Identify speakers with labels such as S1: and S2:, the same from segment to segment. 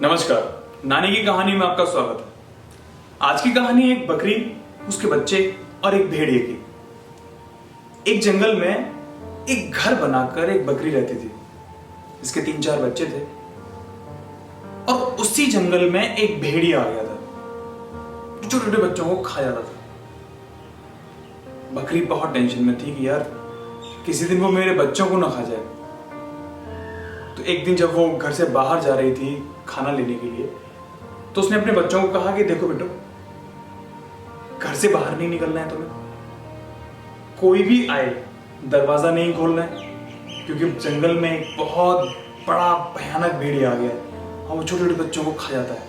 S1: नमस्कार, नानी की कहानी में आपका स्वागत है। आज की कहानी एक बकरी, उसके बच्चे और एक भेड़िए की। एक जंगल में एक घर बनाकर एक बकरी रहती थी। इसके 3-4 बच्चे थे और उसी जंगल में एक भेड़िया आ गया था जो छोटे छोटे बच्चों को खा जाता था। बकरी बहुत टेंशन में थी कि यार किसी दिन वो मेरे बच्चों को ना खा जाए। तो एक दिन जब वो घर से बाहर जा रही थी खाना लेने के लिए, तो उसने अपने बच्चों को कहा कि देखो बेटो, घर से बाहर नहीं निकलना है तुम्हें, कोई भी आए दरवाजा नहीं खोलना है, क्योंकि जंगल में एक बहुत बड़ा भयानक भेड़िया आ गया है और वो छोटे छोटे बच्चों को खा जाता है।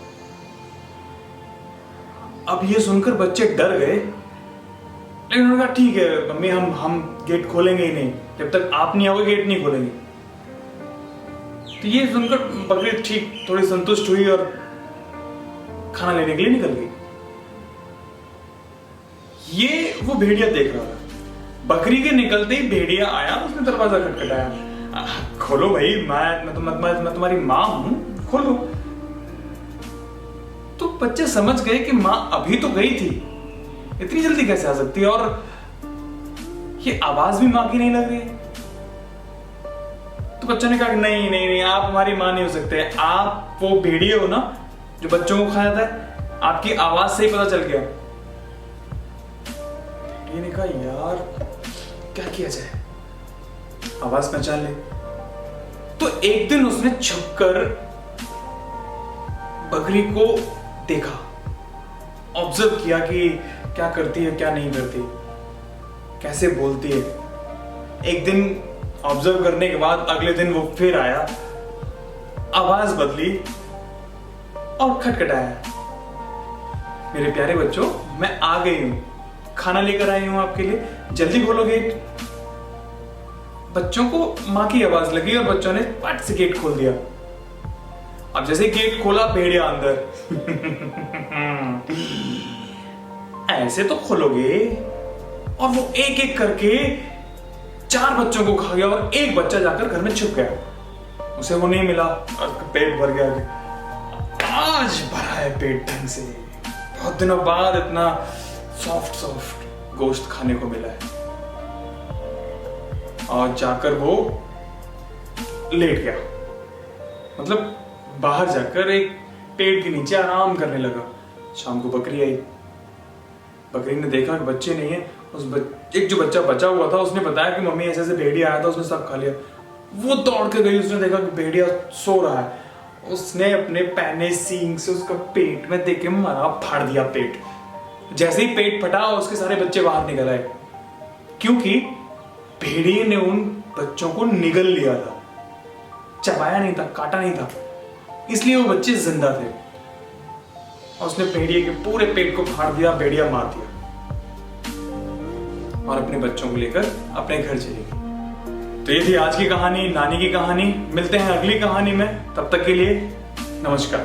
S1: अब ये सुनकर बच्चे डर गए, लेकिन उन्होंने कहा ठीक है मम्मी, हम गेट खोलेंगे ही नहीं, जब तक आप नहीं आओगे गेट नहीं खोलेंगे। तो ये सुनकर बकरी ठीक थोड़ी संतुष्ट हुई और खाना लेने के लिए निकल गई। ये वो भेड़िया देख रहा था। बकरी के निकलते ही भेड़िया आया, उसने दरवाजा खटखटाया, खोलो भाई, मैं तुम्हारी माँ हूं, खोलो। तो बच्चे समझ गए कि माँ अभी तो गई थी, इतनी जल्दी कैसे आ सकती है, और ये आवाज भी माँ की नहीं लग रही। तो बच्चों ने कहा कि नहीं नहीं नहीं, आप हमारी माँ नहीं हो सकते, आप वो भेड़िए हो ना जो बच्चों को खा जाता है, आपकी आवाज से ही पता चल गया। भेड़िए ने कहा यार क्या किया जाए, आवाज पहचान ले। तो एक दिन उसने छुपकर बकरी को देखा, ऑब्जर्व किया कि क्या करती है क्या नहीं करती, कैसे बोलती है। एक दिन ऑब्जर्व करने के बाद अगले दिन वो फिर आया, आवाज बदली और खटखटाया, मेरे प्यारे बच्चों मैं आ गई हूं, खाना लेकर आई हूं आपके लिए, जल्दी खोलो गेट। बच्चों को मां की आवाज लगी और बच्चों ने पट से गेट खोल दिया। अब जैसे गेट खोला, भेड़िया अंदर। ऐसे तो खोलोगे, और वो एक एक करके 4 बच्चों को खा गया और एक बच्चा जाकर घर में छुप गया। उसे वो नहीं मिला और पेट भर गया। आज भरा है पेट ढंग से, बहुत दिनों बाद इतना सॉफ्ट गोश्त खाने को मिला है। और जाकर वो लेट गया, मतलब बाहर जाकर एक पेड़ के नीचे आराम करने लगा। शाम को बकरी आई, बकरी ने देखा कि बच्चे नहीं है। एक जो बच्चा बचा हुआ था उसने बताया कि मम्मी ऐसे भेड़िया आया था, उसने सब खा लिया। वो दौड़ के गई, उसने देखा कि भेड़िया सो रहा है। उसने अपने पैने सींग से उसका पेट में देके मारा, फाड़ दिया पेट। जैसे ही पेट फटा उसके सारे बच्चे बाहर निकल आए, क्योंकि भेड़िए ने उन बच्चों को निगल लिया था, चबाया नहीं था, काटा नहीं था, इसलिए वो बच्चे जिंदा थे। और उसने भेड़िए के पूरे पेट को फाड़ दिया, भेड़िया मार दिया और अपने बच्चों को लेकर अपने घर चली गई। तो ये थी आज की कहानी, नानी की कहानी। मिलते हैं अगली कहानी में, तब तक के लिए नमस्कार।